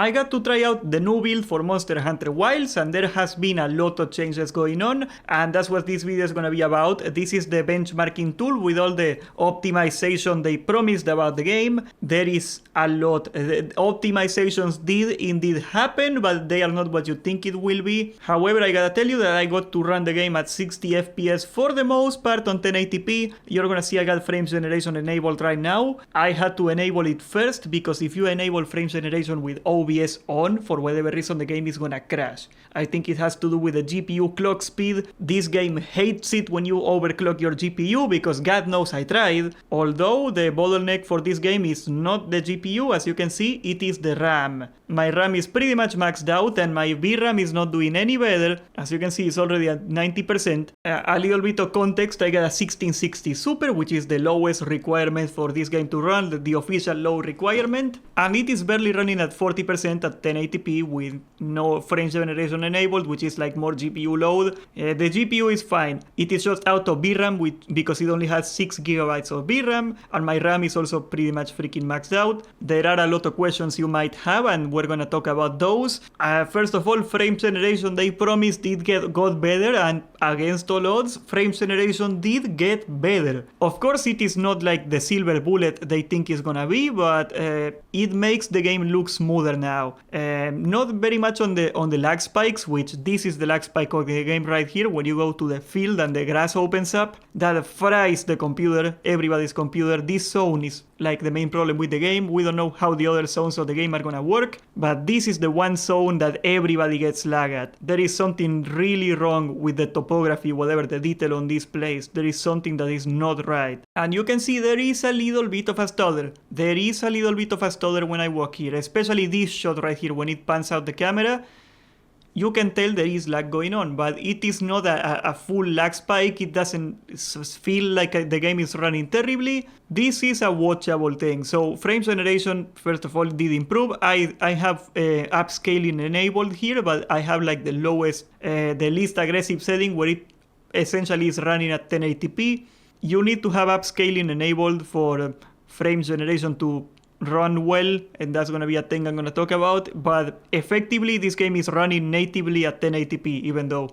I got to try out the new build for Monster Hunter Wilds, and there has been a lot of changes going on, and that's what this video is gonna be about. This is the benchmarking tool with all the optimization they promised about the game. There is a lot. Optimizations did indeed happen, but they are not what you think it will be. However, I gotta tell you that I got to run the game at 60 FPS for the most part on 1080p. You're gonna see I got frame generation enabled right now. I had to enable it first because if you enable frame generation with OBS on, for whatever reason the game is gonna crash. I think it has to do with the GPU clock speed. This game hates it when you overclock your GPU because God knows I tried. Although the bottleneck for this game is not the GPU, as you can see, it is the RAM. My RAM is pretty much maxed out and my VRAM is not doing any better. As you can see, it's already at 90%. A little bit of context, I got a 1660 Super, which is the lowest requirement for this game to run, the official low requirement. And it is barely running at 40% at 1080p with no frame generation enabled, which is like more GPU load. The GPU is fine. It is just out of VRAM because it only has 6 GB of VRAM, and my RAM is also pretty much freaking maxed out. There are a lot of questions you might have, and we're gonna talk about those. First of all, frame generation they promised got better, and against all odds, frame generation did get better. Of course, it is not like the silver bullet they think is gonna be, but it makes the game look smoother now. Not very much on the lag spikes, which this is the lag spike of the game right here. When you go to the field and the grass opens up, that fries the computer, everybody's computer. This zone is like the main problem with the game. We don't know how the other zones of the game are gonna work, but this is the one zone that everybody gets lag at. There is something really wrong with the topography, whatever the detail on this place. There is something that is not right. And you can see there is a little bit of a stutter. There is a little bit of a stutter when I walk here, especially this shot right here when it pans out the camera. You can tell there is lag going on, but it is not a full lag spike. It doesn't feel like the game is running terribly. This is a watchable thing. So frame generation, first of all, did improve. I have upscaling enabled here, but I have like the lowest, the least aggressive setting where it essentially is running at 1080p. You need to have upscaling enabled for frame generation to run well, and that's gonna be a thing I'm gonna talk about. But effectively, this game is running natively at 1080p, even though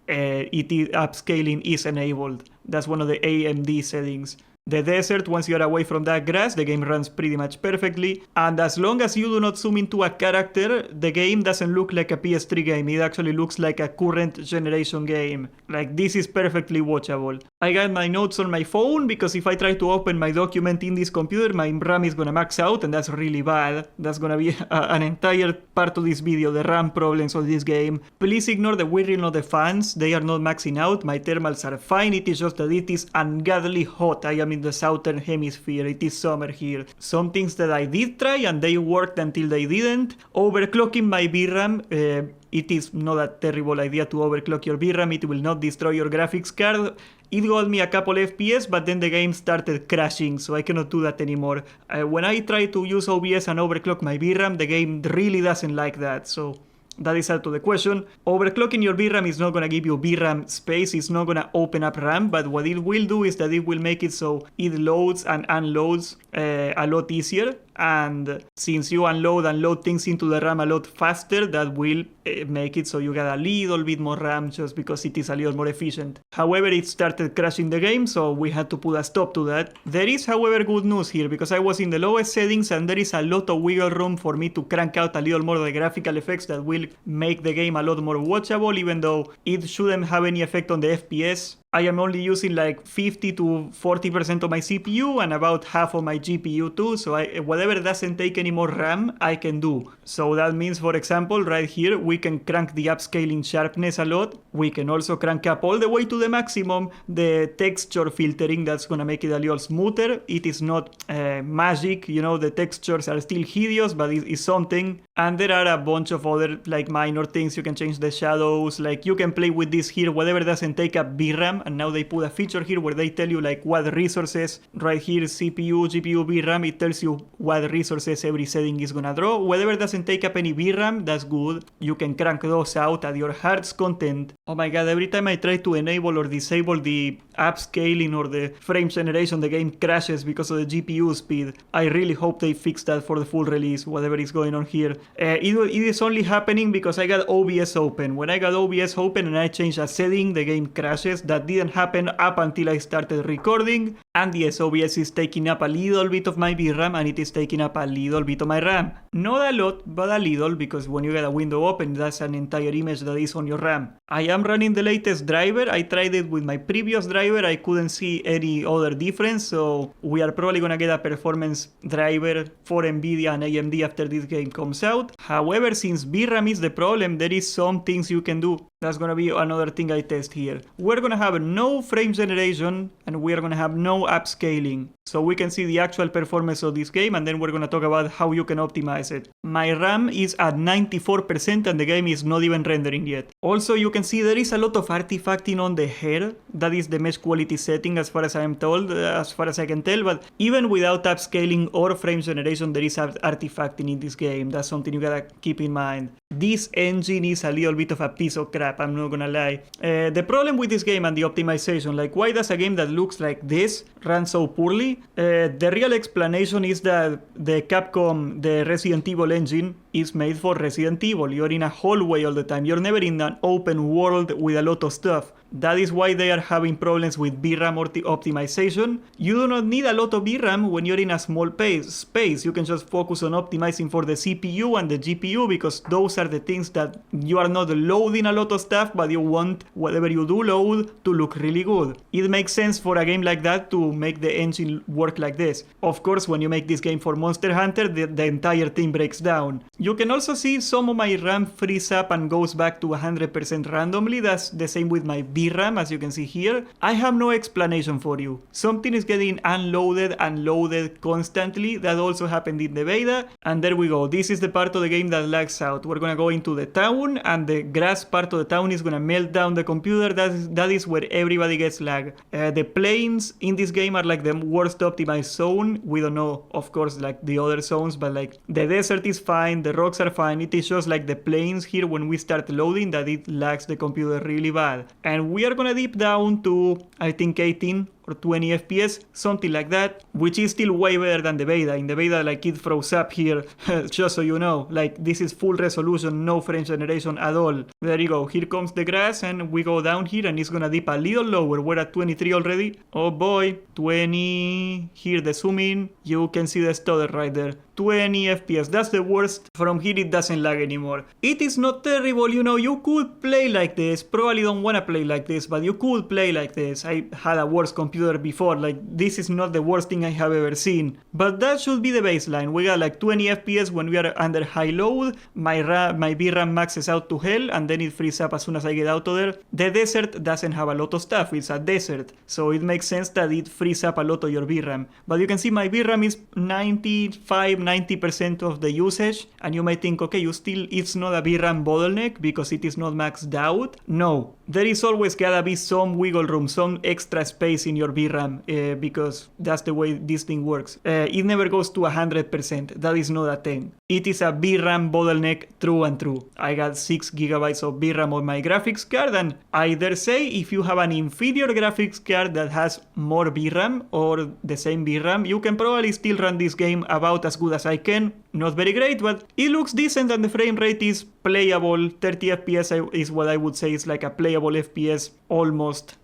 upscaling is enabled. That's one of the AMD settings. The desert, once you're away from that grass, the game runs pretty much perfectly. And as long as you do not zoom into a character, the game doesn't look like a PS3 game. It actually looks like a current generation game. Like, this is perfectly watchable. I got my notes on my phone because if I try to open my document in this computer, my RAM is gonna max out, and that's really bad. That's gonna be an entire part of this video, the RAM problems of this game. Please ignore the whirring of the fans. They are not maxing out. My thermals are fine. It is just that it is ungodly hot. I am in the southern hemisphere. It is summer here. Some things that I did try and they worked until they didn't. Overclocking my VRAM. It is not a terrible idea to overclock your VRAM. It will not destroy your graphics card. It got me a couple FPS, but then the game started crashing, so I cannot do that anymore. When I try to use OBS and overclock my VRAM, the game really doesn't like that, so that is out of the question. Overclocking your VRAM is not going to give you VRAM space. It's not going to open up RAM, but what it will do is that it will make it so it loads and unloads a lot easier. And since you unload and load things into the RAM a lot faster, that will make it so you get a little bit more RAM just because it is a little more efficient. However, it started crashing the game, so we had to put a stop to that. There is, however, good news here because I was in the lowest settings and there is a lot of wiggle room for me to crank out a little more of the graphical effects that will make the game a lot more watchable, even though it shouldn't have any effect on the FPS. I am only using like 50 to 40% of my CPU and about half of my GPU too, so whatever doesn't take any more RAM, I can do. So that means, for example, right here, we can crank the upscaling sharpness a lot. We can also crank up all the way to the maximum the texture filtering. That's gonna make it a little smoother. It is not magic, you know, the textures are still hideous, but it is something. And there are a bunch of other like minor things. You can change the shadows, like you can play with this here, whatever doesn't take up VRAM. VRAM, and now they put a feature here where they tell you like what resources, right here, CPU, GPU, VRAM, it tells you what resources every setting is gonna draw. Whatever doesn't take up any VRAM, that's good. You can crank those out at your heart's content. Oh my god, every time I try to enable or disable the upscaling or the frame generation, the game crashes because of the GPU speed. I really hope they fix that for the full release, whatever is going on here. It is only happening because I got OBS open. When I got OBS open and I changed a setting, the game crashes. That didn't happen up until I started recording. And yes, OBS is taking up a little bit of my VRAM and it is taking up a little bit of my RAM. Not a lot, but a little, because when you get a window open, that's an entire image that is on your RAM. I am running the latest driver. I tried it with my previous driver. I couldn't see any other difference, so we are probably gonna get a performance driver for nvidia and AMD after this game comes out. However, since VRAM is the problem, there is some things you can do. That's gonna be another thing I test here. We're gonna have no frame generation and we're gonna have no upscaling. So we can see the actual performance of this game, and then we're gonna talk about how you can optimize it. My RAM is at 94% and the game is not even rendering yet. Also, you can see there is a lot of artifacting on the hair. That is the mesh quality setting as far as I am told, as far as I can tell, but even without upscaling or frame generation, there is artifacting in this game. That's something you gotta keep in mind. This engine is a little bit of a piece of crap, I'm not gonna lie. The problem with this game and the optimization, like why does a game that looks like this run so poorly? The real explanation is that the Capcom, the Resident Evil engine, is made for Resident Evil. You're in a hallway all the time. You're never in an open world with a lot of stuff. That is why they are having problems with VRAM optimization. You do not need a lot of VRAM when you're in a small space. You can just focus on optimizing for the CPU and the GPU, because those are the things that you are not loading a lot of stuff, but you want whatever you do load to look really good. It makes sense for a game like that to make the engine work like this. Of course, when you make this game for Monster Hunter, the entire thing breaks down. You can also see some of my RAM frees up and goes back to 100% randomly. That's the same with my VRAM, as you can see here. I have no explanation for you. Something is getting unloaded and loaded constantly. That also happened in the beta. And there we go. This is the part of the game that lags out. We're gonna go into the town, and the grass part of the town is gonna melt down the computer. That is where everybody gets lag. The plains in this game are like the worst optimized zone. We don't know, of course, like the other zones, but like the desert is fine, the rocks are fine. It is just like the plains here when we start loading that it lags the computer really bad. And we are gonna dip down to, I think, 18 or 20 FPS, something like that, which is still way better than the beta. In the beta, like, it froze up here, just so you know. Like, this is full resolution, no frame generation at all. There you go, here comes the grass, and we go down here, and it's gonna dip a little lower. We're at 23 already. Oh boy, 20, here the zoom in, you can see the stutter right there. 20 FPS, that's the worst. From here it doesn't lag anymore. It is not terrible, you know, you could play like this. Probably don't wanna play like this, but you could play like this. I had a worse computer before, like, this is not the worst thing I have ever seen. But that should be the baseline. We got like 20 FPS when we are under high load. My VRAM maxes out to hell, and then it frees up as soon as I get out of there. The desert doesn't have a lot of stuff, it's a desert, so it makes sense that it frees up a lot of your VRAM. But you can see my VRAM is 90% of the usage, and you might think, okay, it's not a VRAM bottleneck because it is not maxed out. No, there is always gotta be some wiggle room, some extra space in your VRAM, because that's the way this thing works. It never goes to 100%, that is not a thing. It is a VRAM bottleneck through and through. I got 6 GB of VRAM on my graphics card, and I dare say if you have an inferior graphics card that has more VRAM or the same VRAM, you can probably still run this game about as good as I can. Not very great, but it looks decent, and the frame rate is playable. 30 FPS is what I would say is like a playable FPS almost.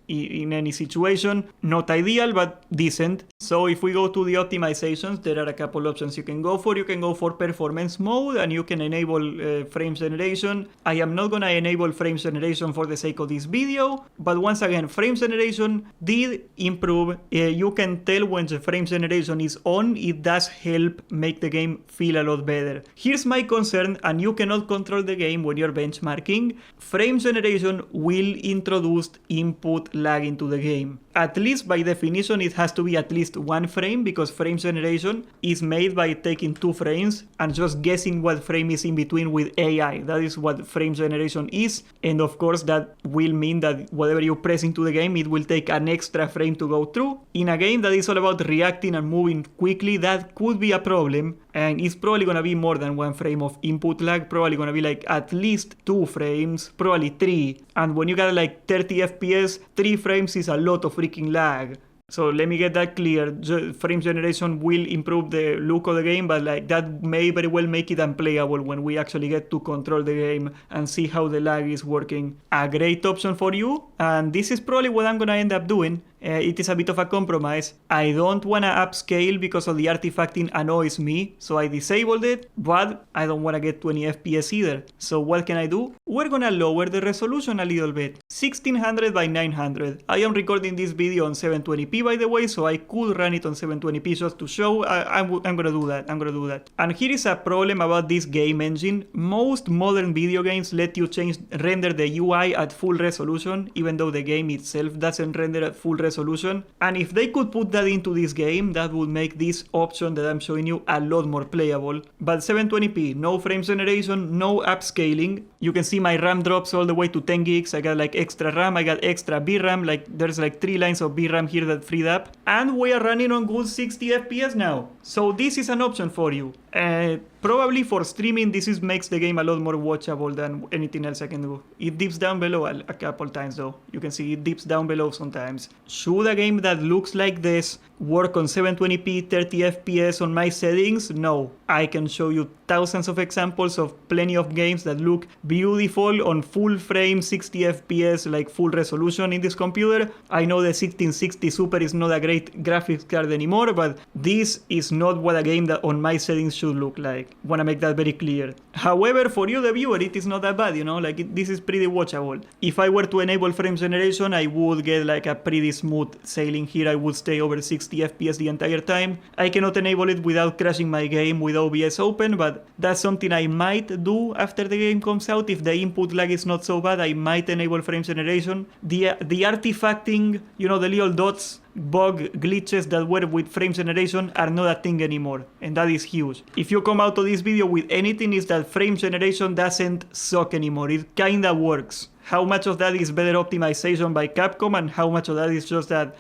In any situation. Not ideal, but decent. So if we go to the optimizations, there are a couple options you can go for. You can go for performance mode, and you can enable frame generation. I am not gonna enable frame generation for the sake of this video, but once again, frame generation did improve. You can tell when the frame generation is on, it does help make the game feel a lot better. Here's my concern, and you cannot control the game when you're benchmarking. Frame generation will introduce input lag into the game. At least by definition it has to be at least 1 frame, because frame generation is made by taking 2 frames and just guessing what frame is in between with AI. That is what frame generation is, and of course that will mean that whatever you press into the game, it will take an extra frame to go through. In a game that is all about reacting and moving quickly, that could be a problem, and it's probably gonna be more than 1 frame of input lag, probably gonna be like at least 2 frames, probably 3, and when you got like 30 FPS, 3 frames is a lot of freaking lag. So let me get that clear. Frame generation will improve the look of the game, but like that may very well make it unplayable when we actually get to control the game and see how the lag is working. A great option for you, and this is probably what I'm gonna end up doing. It is a bit of a compromise. I don't wanna upscale because of the artifacting annoys me, so I disabled it, but I don't wanna get 20 FPS either. So what can I do? We're gonna lower the resolution a little bit. 1600 by 900. I am recording this video on 720p by the way, so I could run it on 720p just to show. I'm gonna do that. And here is a problem about this game engine. Most modern video games let you render the UI at full resolution, even though the game itself doesn't render at full resolution. And if they could put that into this game, that would make this option that I'm showing you a lot more playable. But 720p, no frame generation, no upscaling. You can see my RAM drops all the way to 10 gigs. I got like extra RAM, I got extra VRAM, like there's like 3 lines of VRAM here that freed up. And we are running on good 60 FPS now. So this is an option for you. Probably for streaming, this makes the game a lot more watchable than anything else I can do. It dips down below a couple times though. You can see it dips down below sometimes. Should a game that looks like this work on 720p 30 FPS on my settings? No. I can show you thousands of examples of plenty of games that look beautiful on full frame 60 FPS, like full resolution in this computer. I know the 1660 Super is not a great graphics card anymore, but this is not what a game that on my settings should look like. Wanna make that very clear. However, for you the viewer, it is not that bad, you know, like this is pretty watchable. If I were to enable frame generation, I would get like a pretty smooth sailing here. I would stay over 60 FPS the entire time. I cannot enable it without crashing my game with OBS open, but that's something I might do after the game comes out. If the input lag is not so bad, I might enable frame generation. The artifacting, you know, the little dots, bug glitches that were with frame generation are not a thing anymore, and that is huge. If you come out of this video with anything, is that frame generation doesn't suck anymore. It kinda works. How much of that is better optimization by Capcom, and how much of that is just that,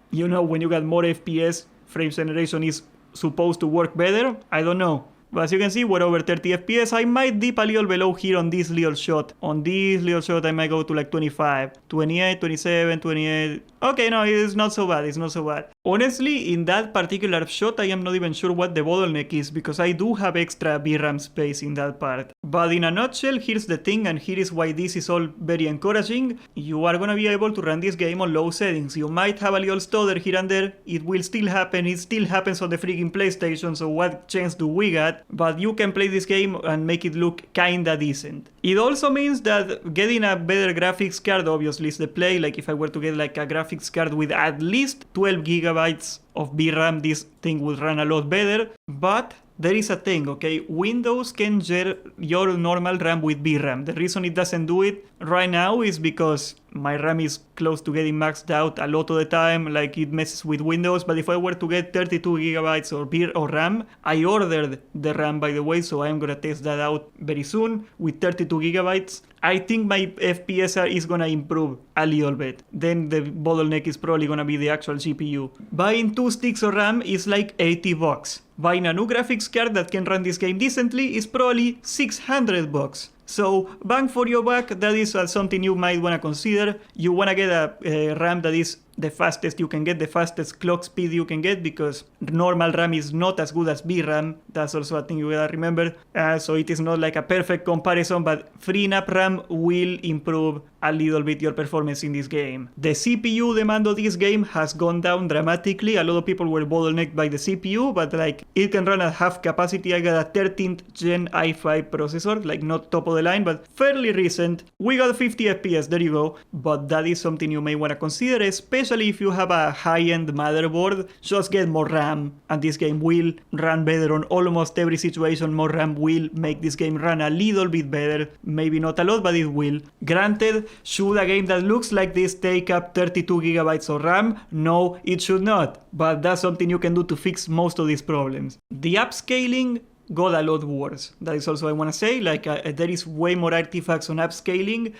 you know, when you got more FPS, frame generation is supposed to work better? I don't know. But as you can see, we're over 30 FPS. I might dip a little below here on this little shot. On this little shot, I might go to like 25, 28, 27, 28. Okay, no, it's not so bad. It's not so bad. Honestly, in that particular shot, I am not even sure what the bottleneck is, because I do have extra VRAM space in that part. But in a nutshell, here's the thing, and here is why this is all very encouraging. You are gonna be able to run this game on low settings. You might have a little stutter here and there. It will still happen. It still happens on the freaking PlayStation, so what chance do we got? But you can play this game and make it look kinda decent. It also means that getting a better graphics card obviously is the play. Like if I were to get like a graphics card with at least 12 gigabytes of VRAM, this thing would run a lot better. But there is a thing, okay? Windows can share your normal RAM with VRAM. The reason it doesn't do it right now is because my RAM is close to getting maxed out a lot of the time, like it messes with Windows. But if I were to get 32 gigabytes or RAM, I ordered the RAM by the way, so I'm gonna test that out very soon with 32 gigabytes. I think my FPS is gonna improve a little bit. Then the bottleneck is probably gonna be the actual GPU. Buying 2 sticks of RAM is like 80 bucks. Buying a new graphics card that can run this game decently is probably 600 bucks. So bang for your buck, that is something you might want to consider. You want to get a RAM that is the fastest you can get, the fastest clock speed you can get, because normal RAM is not as good as VRAM. That's also a thing you gotta remember. So it is not like a perfect comparison, but freeing up RAM will improve a little bit your performance in this game. The CPU demand of this game has gone down dramatically. A lot of people were bottlenecked by the CPU, but like it can run at half capacity. I got a 13th gen i5 processor, like not top of the line, but fairly recent. We got 50 FPS, there you go. But that is something you may want to consider, especially especially if you have a high-end motherboard, just get more RAM, and this game will run better on almost every situation. More RAM will make this game run a little bit better, maybe not a lot, but it will. Granted, should a game that looks like this take up 32 gigabytes of RAM? No, it should not, but that's something you can do to fix most of these problems. The upscaling got a lot worse. That is also I want to say, like there is way more artifacts on upscaling,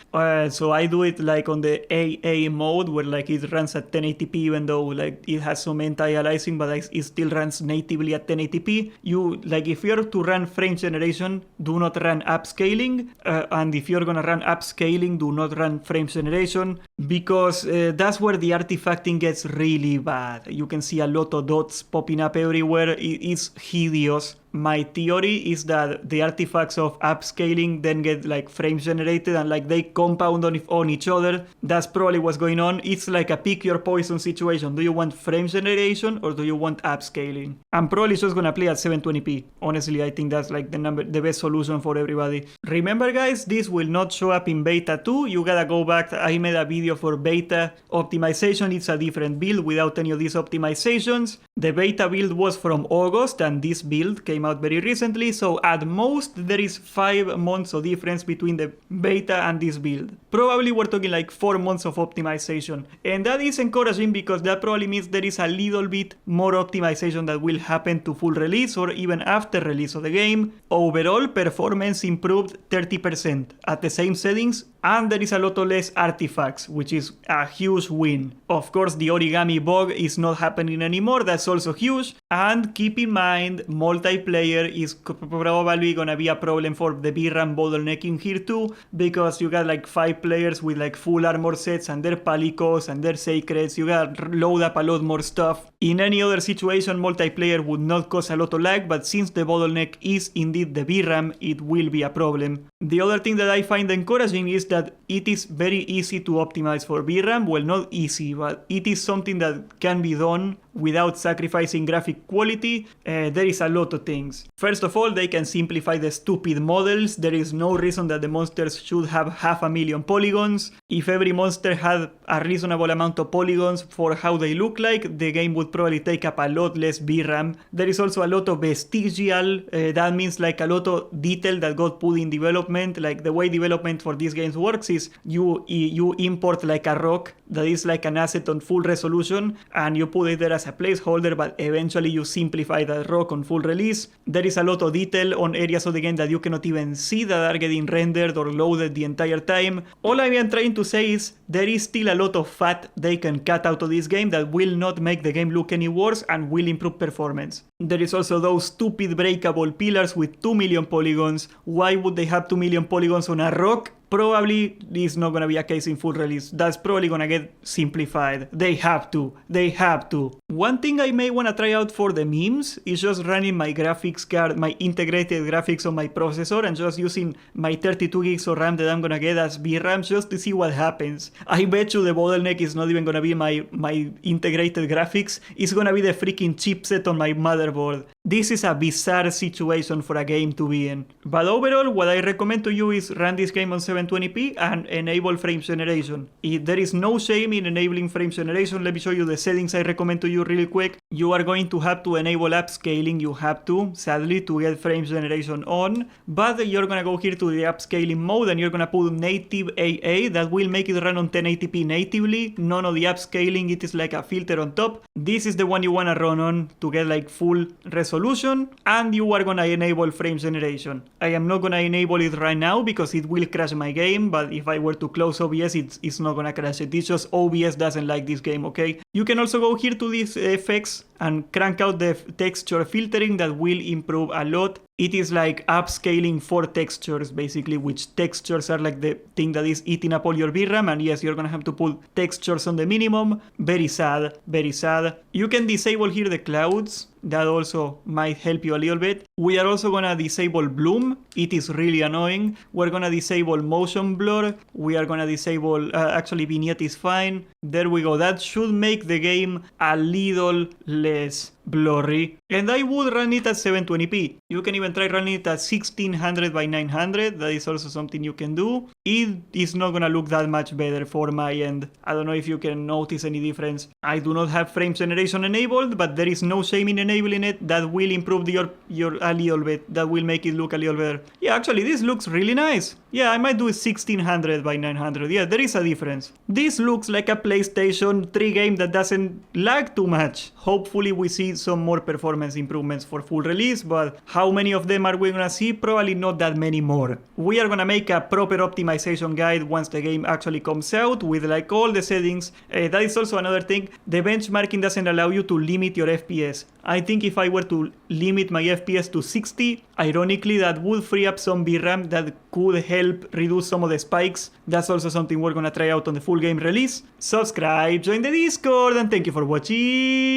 so I do it like on the AA mode where like it runs at 1080p even though like it has some anti-aliasing, but it still runs natively at 1080p. You like if you're to run frame generation, do not run upscaling, and if you're gonna run upscaling, do not run frame generation, because that's where the artifacting gets really bad. You can see a lot of dots popping up everywhere. It's hideous. My theory is that the artifacts of upscaling then get like frame generated and like they compound on each other. That's probably what's going on. It's like a pick your poison situation. Do you want frame generation or do you want upscaling? I'm probably just gonna play at 720p. Honestly, I think that's like the best solution for everybody. Remember guys, this will not show up in beta 2. You gotta go back. I made a video for beta optimization. It's a different build without any of these optimizations. The beta build was from August and this build came out very recently, so at most there is 5 months of difference between the beta and this build. Probably we're talking like 4 months of optimization, and that is encouraging because that probably means there is a little bit more optimization that will happen to full release or even after release of the game. Overall performance improved 30% at the same settings, and there is a lot of less artifacts, which is a huge win. Of course, the origami bug is not happening anymore, that's also huge, and keep in mind, multiplayer is probably gonna be a problem for the VRAM bottlenecking here too, because you got like 5 players with like full armor sets and their palicos and their sacreds. You gotta load up a lot more stuff. In any other situation, multiplayer would not cause a lot of lag, but since the bottleneck is indeed the VRAM, it will be a problem. The other thing that I find encouraging is that it is very easy to optimize for VRAM. Well, not easy, but it is something that can be done without sacrificing graphic quality. There is a lot of things. First of all, they can simplify the stupid models. There is no reason that the monsters should have 500,000 polygons. If every monster had a reasonable amount of polygons for how they look like, the game would probably take up a lot less VRAM. There is also a lot of vestigial, that means like a lot of detail that got put in development. Like the way development for these games works is you import like a rock that is like an asset on full resolution and you put it there as a placeholder, but eventually you simplify that rock on full release. There is a lot of detail on areas of the game that you cannot even see that are getting rendered or loaded the entire time. All I am trying to say is there is still a lot of fat they can cut out of this game that will not make the game look any worse and will improve performance. There is also those stupid breakable pillars with 2 million polygons. Why would they have 2 million polygons on a rock? Probably this is not gonna be a case in full release. That's probably gonna get simplified. They have to. They have to. One thing I may wanna try out for the memes is just running my graphics card, my integrated graphics on my processor and just using my 32 gigs of RAM that I'm gonna get as VRAM just to see what happens. I bet you the bottleneck is not even gonna be my integrated graphics. It's gonna be the freaking chipset on my motherboard. This is a bizarre situation for a game to be in. But overall, what I recommend to you is run this game on 720p and enable frame generation. There is no shame in enabling frame generation. Let me show you the settings I recommend to you really quick. You are going to have to enable upscaling. You have to, sadly, to get frame generation on. But you're gonna go here to the upscaling mode and you're gonna put native AA. That will make it run on 1080p natively. None of the upscaling, it is like a filter on top. This is the one you wanna run on to get like full resolution, and you are gonna enable frame generation. I am not gonna enable it right now because it will crash my game, but if I were to close OBS, it's not gonna crash it. It's just OBS doesn't like this game, okay? You can also go here to these effects and crank out the texture filtering. That will improve a lot. It is like upscaling for textures, basically, which textures are like the thing that is eating up all your VRAM, and yes, you're gonna have to put textures on the minimum. Very sad, very sad. You can disable here the clouds. That also might help you a little bit. We are also gonna disable bloom. It is really annoying. We're gonna disable motion blur. We are gonna disable, actually vignette is fine. There we go. That should make the game a little less blurry. And I would run it at 720p. You can even try running it at 1600 by 900. That is also something you can do. It is not gonna look that much better for my end. I don't know if you can notice any difference. I do not have frame generation enabled, but there is no shame in enabling it. That will improve your a little bit. That will make it look a little better. Yeah, actually this looks really nice. Yeah, I might do it 1600 by 900. Yeah, there is a difference. This looks like a PlayStation 3 game that doesn't lag too much. Hopefully we see some more performance improvements for full release, but how many of them are we gonna see? Probably not that many more. We are gonna make a proper optimization guide once the game actually comes out with like all the settings. That is also another thing. The benchmarking doesn't allow you to limit your FPS. I think if I were to limit my FPS to 60, ironically that would free up some VRAM that could help reduce some of the spikes. That's also something we're gonna try out on the full game release. Subscribe, join the Discord, and thank you for watching.